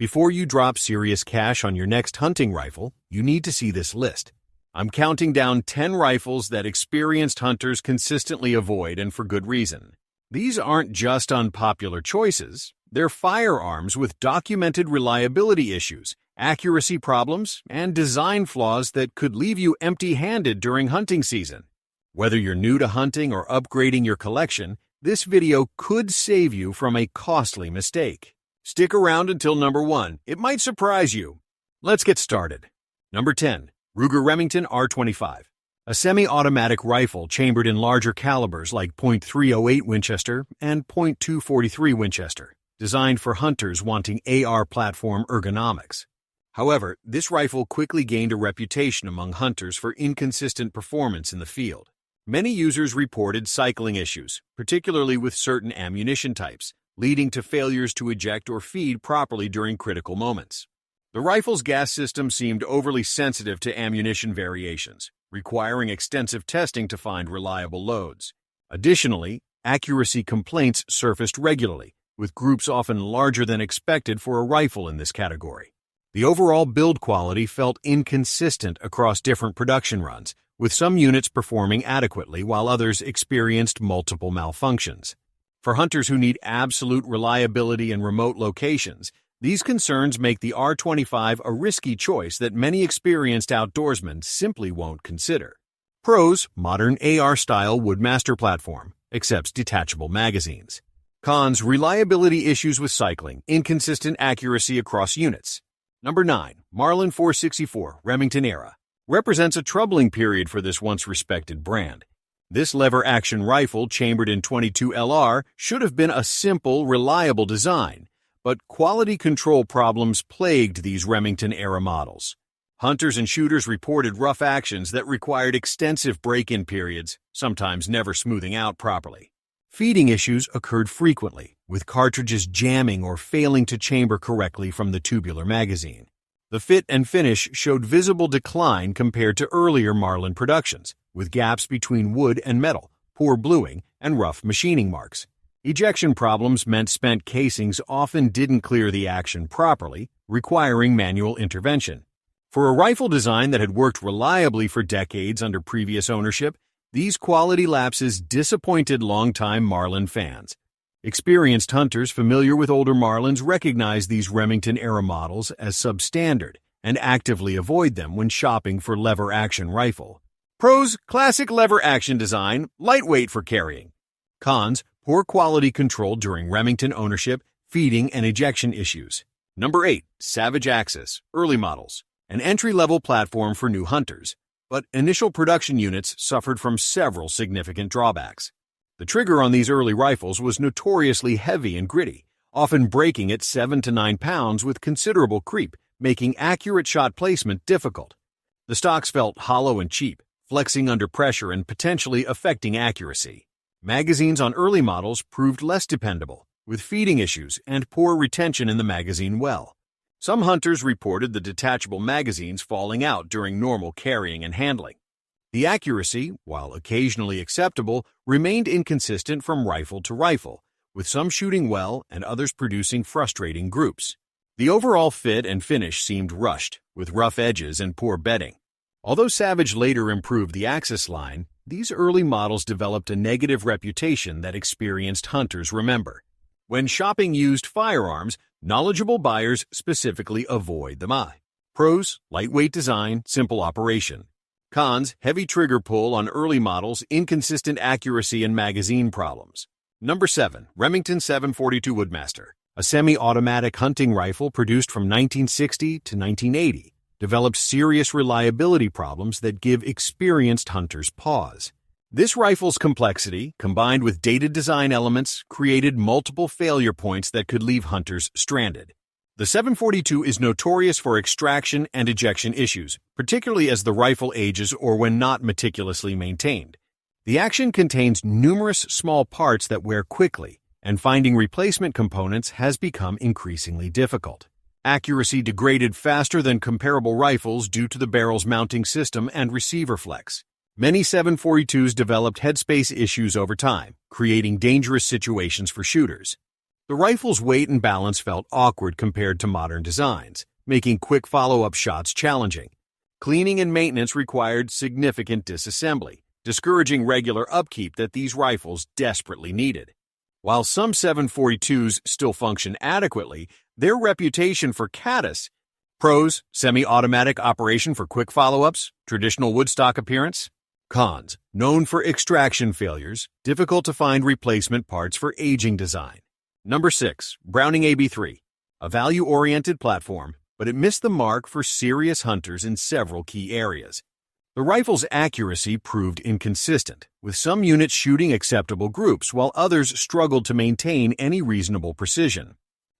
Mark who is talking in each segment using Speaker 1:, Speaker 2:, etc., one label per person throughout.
Speaker 1: Before you drop serious cash on your next hunting rifle, you need to see this list. I'm counting down 10 rifles that experienced hunters consistently avoid, and for good reason. These aren't just unpopular choices, they're firearms with documented reliability issues, accuracy problems, and design flaws that could leave you empty-handed during hunting season. Whether you're new to hunting or upgrading your collection, this video could save you from a costly mistake. Stick around until number 1. It might surprise you. Let's get started. Number 10. Ruger Remington R25. A semi-automatic rifle chambered in larger calibers like .308 Winchester and .243 Winchester, designed for hunters wanting AR platform ergonomics. However, this rifle quickly gained a reputation among hunters for inconsistent performance in the field. Many users reported cycling issues, particularly with certain ammunition types, leading to failures to eject or feed properly during critical moments. The rifle's gas system seemed overly sensitive to ammunition variations, requiring extensive testing to find reliable loads. Additionally, accuracy complaints surfaced regularly, with groups often larger than expected for a rifle in this category. The overall build quality felt inconsistent across different production runs, with some units performing adequately while others experienced multiple malfunctions. For hunters who need absolute reliability in remote locations, these concerns make the R25 a risky choice that many experienced outdoorsmen simply won't consider. Pros: modern AR-style Woodsmaster platform, accepts detachable magazines. Cons: reliability issues with cycling, inconsistent accuracy across units. Number 9. Marlin 464 Remington Era. Represents a troubling period for this once respected brand. This lever-action rifle, chambered in .22 LR, should have been a simple, reliable design, but quality control problems plagued these Remington-era models. Hunters and shooters reported rough actions that required extensive break-in periods, sometimes never smoothing out properly. Feeding issues occurred frequently, with cartridges jamming or failing to chamber correctly from the tubular magazine. The fit and finish showed visible decline compared to earlier Marlin productions, with gaps between wood and metal, poor bluing, and rough machining marks. Ejection problems meant spent casings often didn't clear the action properly, requiring manual intervention. For a rifle design that had worked reliably for decades under previous ownership, these quality lapses disappointed longtime Marlin fans. Experienced hunters familiar with older Marlins recognize these Remington-era models as substandard and actively avoid them when shopping for lever-action rifle. Pros: classic lever-action design, lightweight for carrying. Cons: poor quality control during Remington ownership, feeding and ejection issues. Number 8. Savage Axis, early models. An entry-level platform for new hunters, but initial production units suffered from several significant drawbacks. The trigger on these early rifles was notoriously heavy and gritty, often breaking at 7 to 9 pounds with considerable creep, making accurate shot placement difficult. The stocks felt hollow and cheap, flexing under pressure and potentially affecting accuracy. Magazines on early models proved less dependable, with feeding issues and poor retention in the magazine well. Some hunters reported the detachable magazines falling out during normal carrying and handling. The accuracy, while occasionally acceptable, remained inconsistent from rifle to rifle, with some shooting well and others producing frustrating groups. The overall fit and finish seemed rushed, with rough edges and poor bedding. Although Savage later improved the Axis line, these early models developed a negative reputation that experienced hunters remember. When shopping used firearms, knowledgeable buyers specifically avoid them. Pros: lightweight design, simple operation. Cons: heavy trigger pull on early models, inconsistent accuracy, and magazine problems. Number 7. Remington 742 Woodsmaster. A semi-automatic hunting rifle produced from 1960 to 1980, developed serious reliability problems that give experienced hunters pause. This rifle's complexity, combined with dated design elements, created multiple failure points that could leave hunters stranded. The 742 is notorious for extraction and ejection issues, particularly as the rifle ages or when not meticulously maintained. The action contains numerous small parts that wear quickly, and finding replacement components has become increasingly difficult. Accuracy degraded faster than comparable rifles due to the barrel's mounting system and receiver flex. Many 742s developed headspace issues over time, creating dangerous situations for shooters. The rifle's weight and balance felt awkward compared to modern designs, making quick follow-up shots challenging. Cleaning and maintenance required significant disassembly, discouraging regular upkeep that these rifles desperately needed. While some 7.42s still function adequately, their reputation for caddis. Pros: semi-automatic operation for quick follow-ups, traditional woodstock appearance. Cons: known for extraction failures, difficult to find replacement parts for aging design. Number 6. Browning AB3. A value-oriented platform, but it missed the mark for serious hunters in several key areas. The rifle's accuracy proved inconsistent, with some units shooting acceptable groups while others struggled to maintain any reasonable precision.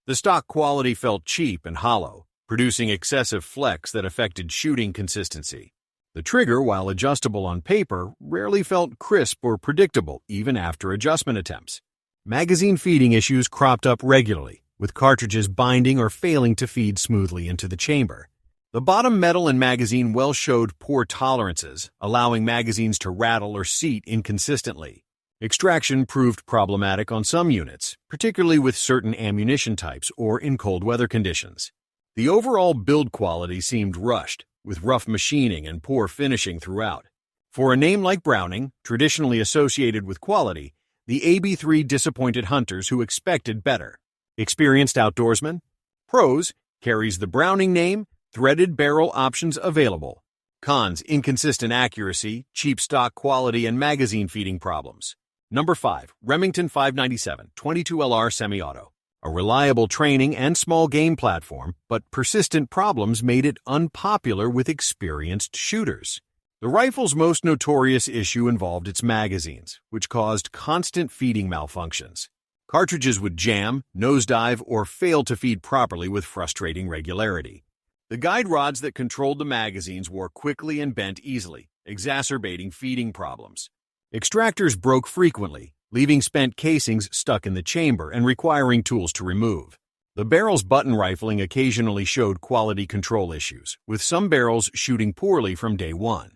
Speaker 1: The stock quality felt cheap and hollow, producing excessive flex that affected shooting consistency. The trigger, while adjustable on paper, rarely felt crisp or predictable even after adjustment attempts. Magazine feeding issues cropped up regularly, with cartridges binding or failing to feed smoothly into the chamber. The bottom metal and magazine well showed poor tolerances, allowing magazines to rattle or seat inconsistently. Extraction proved problematic on some units, particularly with certain ammunition types or in cold weather conditions. The overall build quality seemed rushed, with rough machining and poor finishing throughout. For a name like Browning, traditionally associated with quality, the AB3 disappointed hunters who expected better. Experienced outdoorsman? Pros: carries the Browning name, threaded barrel options available. Cons: inconsistent accuracy, cheap stock quality, and magazine feeding problems. Number 5. Remington 597 22LR Semi-Auto. A reliable training and small game platform, but persistent problems made it unpopular with experienced shooters. The rifle's most notorious issue involved its magazines, which caused constant feeding malfunctions. Cartridges would jam, nosedive, or fail to feed properly with frustrating regularity. The guide rods that controlled the magazines wore quickly and bent easily, exacerbating feeding problems. Extractors broke frequently, leaving spent casings stuck in the chamber and requiring tools to remove. The barrel's button rifling occasionally showed quality control issues, with some barrels shooting poorly from day one.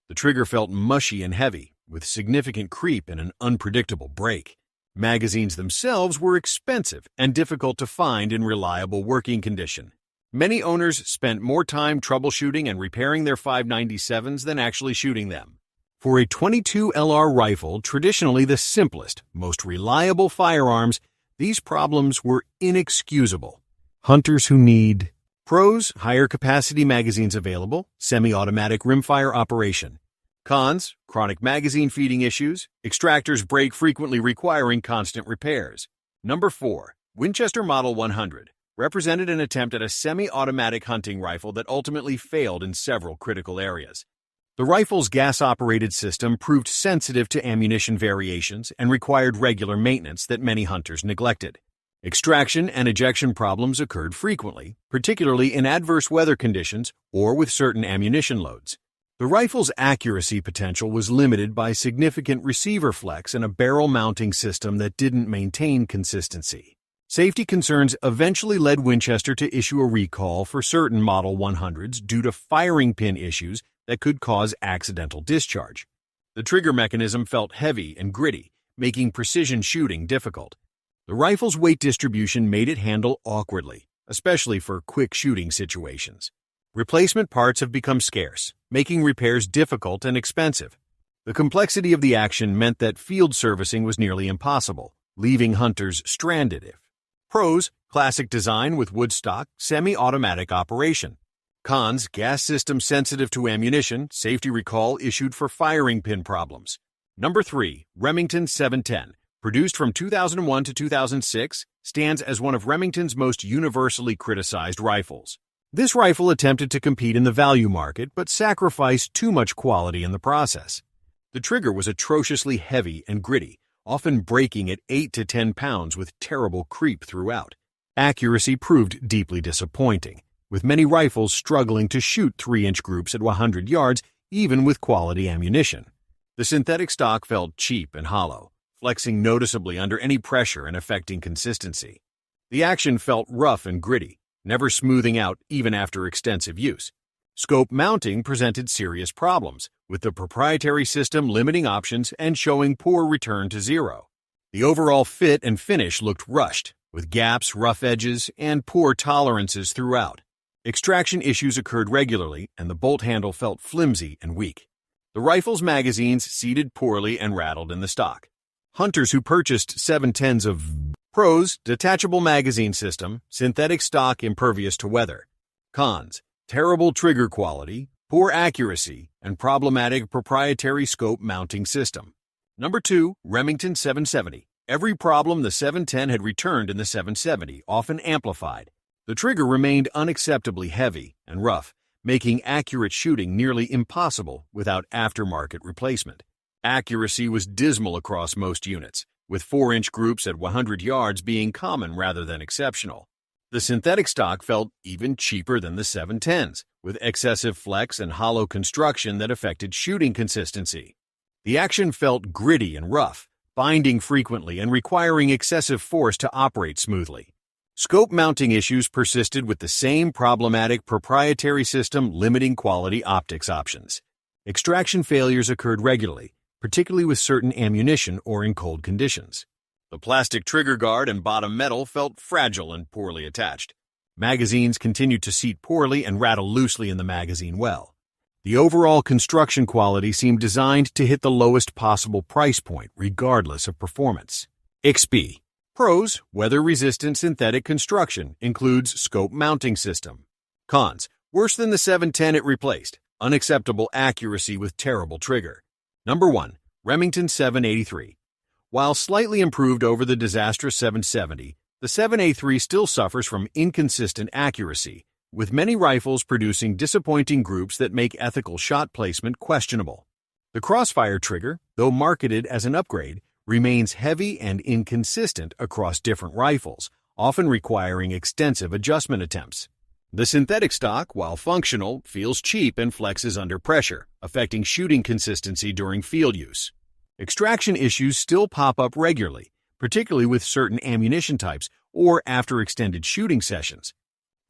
Speaker 1: The trigger felt mushy and heavy, with significant creep and an unpredictable break. Magazines themselves were expensive and difficult to find in reliable working condition. Many owners spent more time troubleshooting and repairing their 597s than actually shooting them. For a .22 LR rifle, traditionally the simplest, most reliable firearms, these problems were inexcusable. Hunters who need pros: higher capacity magazines available, semi-automatic rimfire operation. Cons: chronic magazine feeding issues, extractors break frequently requiring constant repairs. Number 4. Winchester Model 100 represented an attempt at a semi-automatic hunting rifle that ultimately failed in several critical areas. The rifle's gas-operated system proved sensitive to ammunition variations and required regular maintenance that many hunters neglected. Extraction and ejection problems occurred frequently, particularly in adverse weather conditions or with certain ammunition loads. The rifle's accuracy potential was limited by significant receiver flex and a barrel mounting system that didn't maintain consistency. Safety concerns eventually led Winchester to issue a recall for certain Model 100s due to firing pin issues that could cause accidental discharge. The trigger mechanism felt heavy and gritty, making precision shooting difficult. The rifle's weight distribution made it handle awkwardly, especially for quick shooting situations. Replacement parts have become scarce, making repairs difficult and expensive. The complexity of the action meant that field servicing was nearly impossible, leaving hunters stranded. Pros: classic design with woodstock, semi-automatic operation. Cons: gas system sensitive to ammunition, safety recall issued for firing pin problems. Number 3. Remington 710. Produced from 2001 to 2006, stands as one of Remington's most universally criticized rifles. This rifle attempted to compete in the value market but sacrificed too much quality in the process. The trigger was atrociously heavy and gritty, often breaking at 8 to 10 pounds with terrible creep throughout. Accuracy proved deeply disappointing, with many rifles struggling to shoot 3-inch groups at 100 yards even with quality ammunition. The synthetic stock felt cheap and hollow, flexing noticeably under any pressure and affecting consistency. The action felt rough and gritty, never smoothing out even after extensive use. Scope mounting presented serious problems, with the proprietary system limiting options and showing poor return to zero. The overall fit and finish looked rushed, with gaps, rough edges, and poor tolerances throughout. Extraction issues occurred regularly, and the bolt handle felt flimsy and weak. The rifle's magazines seated poorly and rattled in the stock. Hunters who purchased 710s of Pros, detachable magazine system, synthetic stock impervious to weather. Cons, terrible trigger quality, poor accuracy, and problematic proprietary scope mounting system. Number 2, Remington 770. Every problem the 710 had returned in the 770, often amplified. The trigger remained unacceptably heavy and rough, making accurate shooting nearly impossible without aftermarket replacement. Accuracy was dismal across most units, with 4-inch groups at 100 yards being common rather than exceptional. The synthetic stock felt even cheaper than the 710s, with excessive flex and hollow construction that affected shooting consistency. The action felt gritty and rough, binding frequently and requiring excessive force to operate smoothly. Scope mounting issues persisted with the same problematic proprietary system limiting quality optics options. Extraction failures occurred regularly, particularly with certain ammunition or in cold conditions. The plastic trigger guard and bottom metal felt fragile and poorly attached. Magazines continued to seat poorly and rattle loosely in the magazine well. The overall construction quality seemed designed to hit the lowest possible price point, regardless of performance. XP. Pros, weather-resistant synthetic construction, includes scope mounting system. Cons, worse than the 710 it replaced, unacceptable accuracy with terrible trigger. Number 1, Remington 783. While slightly improved over the disastrous 770, the 783 still suffers from inconsistent accuracy, with many rifles producing disappointing groups that make ethical shot placement questionable. The Crossfire trigger, though marketed as an upgrade, remains heavy and inconsistent across different rifles, often requiring extensive adjustment attempts. The synthetic stock, while functional, feels cheap and flexes under pressure, affecting shooting consistency during field use. Extraction issues still pop up regularly, particularly with certain ammunition types or after extended shooting sessions.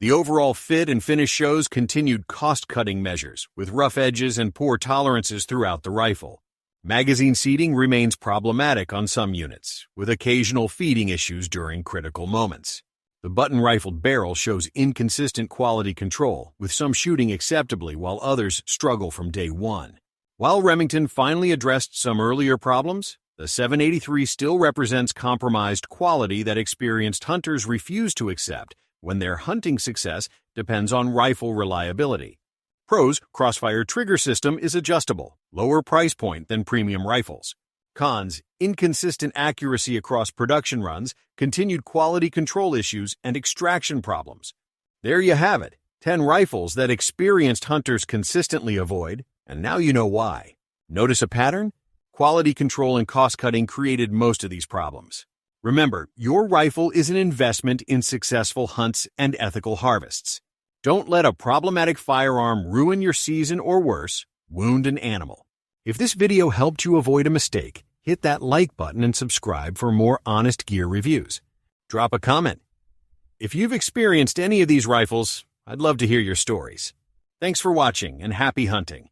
Speaker 1: The overall fit and finish shows continued cost-cutting measures, with rough edges and poor tolerances throughout the rifle. Magazine seating remains problematic on some units, with occasional feeding issues during critical moments. The button-rifled barrel shows inconsistent quality control, with some shooting acceptably while others struggle from day one. While Remington finally addressed some earlier problems, the 783 still represents compromised quality that experienced hunters refuse to accept when their hunting success depends on rifle reliability. Pros, Crossfire trigger system is adjustable, lower price point than premium rifles. Cons, inconsistent accuracy across production runs, continued quality control issues, and extraction problems. There you have it, 10 rifles that experienced hunters consistently avoid, and now you know why. Notice a pattern? Quality control and cost-cutting created most of these problems. Remember, your rifle is an investment in successful hunts and ethical harvests. Don't let a problematic firearm ruin your season or worse, wound an animal. If this video helped you avoid a mistake, hit that like button and subscribe for more honest gear reviews. Drop a comment. If you've experienced any of these rifles, I'd love to hear your stories. Thanks for watching and happy hunting.